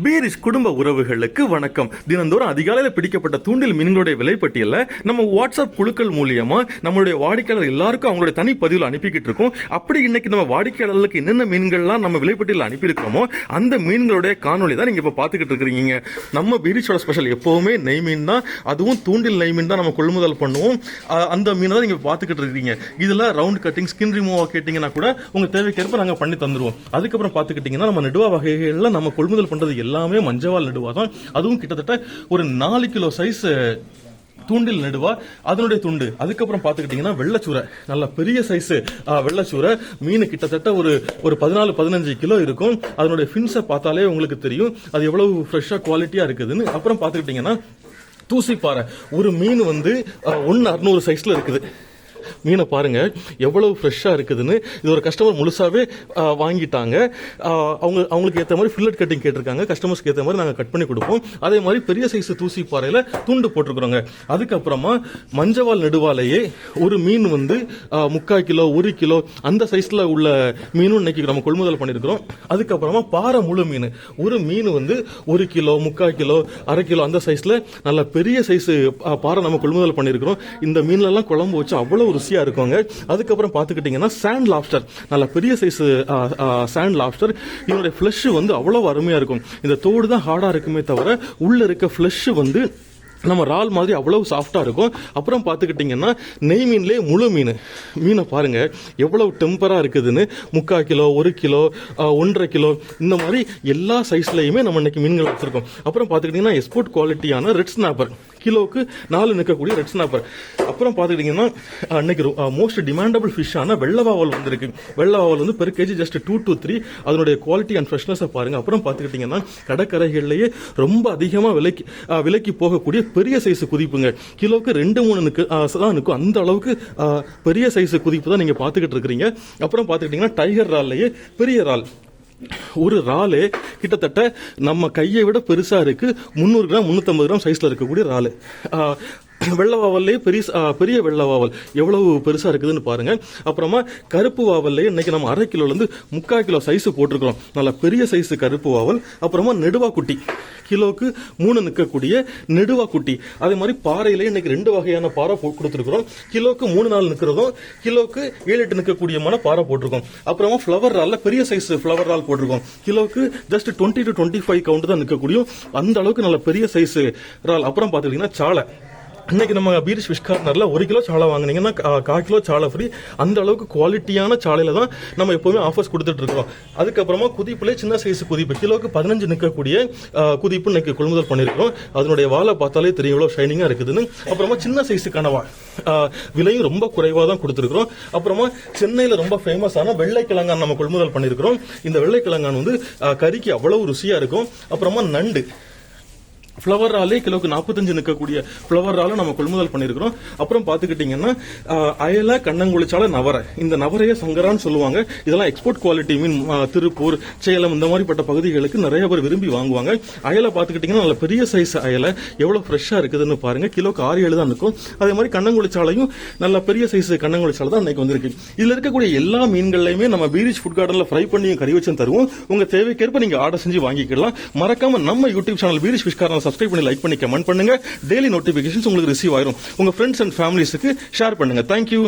பீரிஷ் குடும்ப உறவுகளுக்கு வணக்கம். தினந்தோறும் அதிகாலையில் பிடிக்கப்பட்ட தூண்டில் மீன்களுடைய விலைப்பட்டியல நம்ம வாட்ஸ்அப் குழுக்கள் மூலியமா நம்மளுடைய வாடிக்கையாளர் எல்லாருக்கும் அவங்களுடைய தனி பதிவில் அனுப்பிக்கிட்டு இருக்கோம். அப்படி இன்னைக்கு நம்ம வாடிக்கையாளர்களுக்கு என்னென்ன மீன்கள்லாம் நம்ம விலைப்பட்டியல் அனுப்பியிருக்கிறோமோ அந்த மீன்களுடைய காணொலி தான் நீங்க இப்ப பாத்துக்கிட்டு இருக்கீங்க. நம்ம பீரிஷோட ஸ்பெஷல் எப்பவுமே நெய் மீன் தான், அதுவும் தூண்டில் நெய் மீன் தான் நம்ம கொள்முதல் பண்ணுவோம். அந்த மீனை தான் நீங்க பாத்துக்கிட்டு இருக்கீங்க. இதுல ரவுண்ட் கட்டிங், ஸ்கின் ரிமூவ் கேட்டீங்கன்னா கூட உங்க தேவைக்கேற்ப நாங்க பண்ணி தந்துருவோம். அதுக்கப்புறம் பாத்துக்கிட்டீங்கன்னா நம்ம நெடுவா வகைகள்ல நம்ம கொள்முதல் பண்றது எல்லாமே மஞ்சவால் நெடுவா தான். அதுவும் கிட்டத்தட்ட ஒரு 4 கிலோ சைஸ் தூண்டில் நெடுவா, அதனுடைய துண்டு. அதுக்கப்புறம் பாத்துக்கிட்டீங்கன்னா வெள்ளச்சூரை, நல்ல பெரிய சைஸ் வெள்ளச்சூரை மீன், கிட்டத்தட்ட ஒரு 14-15 கிலோ இருக்கும். அதனுடைய ஃபின்ஸை பார்த்தாலே உங்களுக்கு தெரியும் அது எவ்வளவு ஃப்ரெஷ்ஷா குவாலிட்டியா இருக்குதுன்னு. அப்புறம் பாத்துக்கிட்டீங்கன்னா தூசிப்பாறை, ஒரு மீன் 1/600 சைஸ்ல இருக்குது. மீனை பாருங்க எவ்வளவு ஃப்ரெஷ்ஷா இருக்குதுன்னு. இது ஒரு கஸ்டமர் முழுசாவே வாங்கிட்டாங்க. அவங்களுக்கு ஏற்ற மாதிரி ஃபில்லட் கட்டிங் கேட்டிருக்காங்க. கஸ்டமர்ஸ்க்கு ஏற்ற மாதிரி நாங்கள் கட் பண்ணி கொடுப்போம். அதே மாதிரி பெரிய சைஸ் தூசி பாறையில துண்டு போட்டிருக்கிறோங்க. அதுக்கப்புறமா மஞ்சவால் நெடுவாலையே ஒரு மீன் 3/4 கிலோ 1 கிலோ அந்த சைஸ்ல உள்ள மீனும் இன்னைக்கு நம்ம கொள்முதல் பண்ணிருக்கிறோம். அதுக்கப்புறமா பாறை முழு மீன், ஒரு மீன் 1 கிலோ 3/4 கிலோ 1/2 கிலோ அந்த சைஸ்ல நல்ல பெரிய சைஸ் பாறை நம்ம கொள்முதல் பண்ணிருக்கிறோம். இந்த மீன்ல எல்லாம் குழம்பு வச்சு அவ்வளவு ருசியா இருக்குங்க. அதுக்கப்புறம் பாத்துக்கிட்டீங்கன்னா சாண்ட் லாப்ஸ்டர், நல்ல பெரிய சைஸ் சாண்ட் லாப்ஸ்டர். இதனுடைய ஃபிளஷ் அவ்வளவு அருமையா இருக்கும். இந்த தோடு தான் ஹார்டா இருக்குமே தவிர உள்ள இருக்க ஃபிளஷ் நம்ம ரால் மாதிரி அவ்வளவு சாஃப்டா இருக்கும். அப்புறம் பாத்துக்கிட்டீங்கன்னா நெய் மீன்லேயே முழு மீனை பாருங்க எவ்வளவு டெம்பரா இருக்குதுன்னு. 3/4 கிலோ 1 கிலோ 1.5 கிலோ இந்த மாதிரி எல்லா சைஸ்லயுமே நம்ம இன்னைக்கு மீன்கள் வச்சிருக்கோம். அப்புறம் பாத்துக்கிட்டீங்கன்னா எக்ஸ்போர்ட் குவாலிட்டியான ரெட் ஸ்னாப்பர், கிலோக்கு 4 நிற்கக்கூடிய ரெட் ஸ்னாப்பர். அப்புறம் பாத்துக்கிட்டீங்கன்னா இன்னைக்கு மோஸ்ட் டிமாண்டபிள் ஃபிஷ்ஷான வெள்ளவாவல் வந்திருக்கு. வெள்ளவாவல் பெர் கேஜி ஜஸ்ட் 2 to 3. அதனுடைய குவாலிட்டி அண்ட் ஃப்ரெஷ்னஸ் பாருங்க. அப்புறம் பாத்துக்கிட்டீங்கன்னா கடற்கரைகளிலேயே ரொம்ப அதிகமா விலைக்கு போகக்கூடிய பெரிய சைஸ் குதிப்புங்க. கிலோக்கு 2-3 தான் இருக்கும். அந்த அளவுக்கு பெரிய சைஸ் குதிப்பு தான் நீங்க பாத்துக்கிட்டு இருக்கீங்க. அப்புறம் பாத்துக்கிட்டீங்கன்னா டைகர் ரால்லையே பெரிய ரால், ஒரு ராலு கிட்டத்தட்ட நம்ம கையை விட பெருசா இருக்கு. 300 கிராம் 350 கிராம் சைஸ்ல இருக்கக்கூடிய ராலு. வெள்ளவாவல்லே பெரிய வெள்ளவாவல் எவ்வளவு பெருசா இருக்குதுன்னு பாருங்க. அப்புறமா கருப்பு வாவல்லே இன்னைக்கு நம்ம 1/2 கிலோல இருந்து 3/4 கிலோ சைஸ் போட்டிருக்கிறோம். நல்ல பெரிய சைஸ் கருப்பு வாவல். அப்புறமா நெடுவா குட்டி, கிலோக்கு 3 நிற்கக்கூடிய நெடுவா குட்டி. அதே மாதிரி பாறையிலே இன்னைக்கு 2 வகையான பாறை கொடுத்துருக்கிறோம். கிலோக்கு 3-4 நிற்கிறதும், கிலோக்கு 7-8 நிற்கக்கூடிய பாறை போட்டிருக்கோம். அப்புறமா ஃபிளவர் ரால்ல பெரிய சைஸ் ஃபிளவர் ரால் போட்டிருக்கோம். கிலோக்கு ஜஸ்ட் 20 to 25 கவுண்ட் தான் நிற்கக்கூடிய அந்த அளவுக்கு நல்ல பெரிய சைஸ் ரால். அப்புறம் பாத்துக்கிட்டீங்கன்னா சாலை, இன்னைக்கு நம்ம பீரிஷ் ஃபிஷ் கார்னர்ல 1 கிலோ சாலை வாங்கினீங்கன்னா 1/4 கிலோ சாலை ஃப்ரீ. அந்த அளவுக்கு குவாலிட்டியான சாலையில தான் நம்ம எப்பவுமே ஆஃபர்ஸ் கொடுத்துட்டு இருக்கோம். அதுக்கப்புறமா குதிப்புல சின்ன சைஸ் குதிப்பு, கிலோக்கு 15 நிற்கக்கூடிய குதிப்பு இன்னைக்கு கொள்முதல் பண்ணிருக்கிறோம். அதனுடைய வாழை பார்த்தாலே தெரியும் எவ்வளவு ஷைனிங்கா இருக்குதுன்னு. அப்புறமா சின்ன சைஸ் கனவா, விலையும் ரொம்ப குறைவா தான் கொடுத்துருக்கிறோம். அப்புறமா சென்னையில ரொம்ப ஃபேமஸான வெள்ளை கிழங்கான் நம்ம கொள்முதல் பண்ணிருக்கிறோம். இந்த வெள்ளை கிழங்கான் கறிக்கு அவ்வளவு ருசியா இருக்கும். அப்புறமா நண்டு, ஃபிளவர் ராலே கிலோக்கு 45 நிற்கக்கூடிய ஃபிளவர் ரால நம்ம கொள்முதல் பண்ணிருக்கிறோம். அப்புறம் பாத்துக்கிட்டீங்கன்னா அயல, கண்ணங்குளிச்சாலை, நவரை, இந்த நவரைய சங்கரான்னு சொல்லுவாங்க. இதெல்லாம் எக்ஸ்போர்ட் குவாலிட்டி மீன். திருப்பூர், சேலம் இந்த மாதிரிப்பட்ட பகுதிகளுக்கு நிறைய பேர் விரும்பி வாங்குவாங்க. அயலை பாத்துக்கிட்டீங்கன்னா நல்ல பெரிய சைஸ் அயலை எவ்வளவு ஃப்ரெஷ்ஷா இருக்குதுன்னு பாருங்க. கிலோக்கு 6-7 தான் இருக்கும். அதே மாதிரி கண்ணங்குளிச்சாலையும் நல்ல பெரிய சைஸ் கண்ணங்குளிச்சாலை தான் இன்னைக்கு வந்திருக்கு. இதுல இருக்கக்கூடிய எல்லா மீன்களையுமே நம்ம பீரிஷ் ஃபுட் கார்டன்ல ஃப்ரை பண்ணி கறி வச்சு தருவோம். உங்க தேவைக்கேற்ப நீங்க ஆர்டர் செஞ்சு வாங்கிக்கலாம். மறக்காம நம்ம YouTube channel பீரிஷ் fish corner subscribe பண்ணி, லைக் பண்ணி, கமெண்ட் பண்ணுங்க. டெய்லி நோட்டிபிகேஷன்ஸ் உங்களுக்கு ரிசீவ் ஆயிரும். உங்க ஃப்ரெண்ட்ஸ் அண்ட் ஃபேமிலிஸ்க்கு ஷேர் பண்ணுங்க. தேங்க்யூ.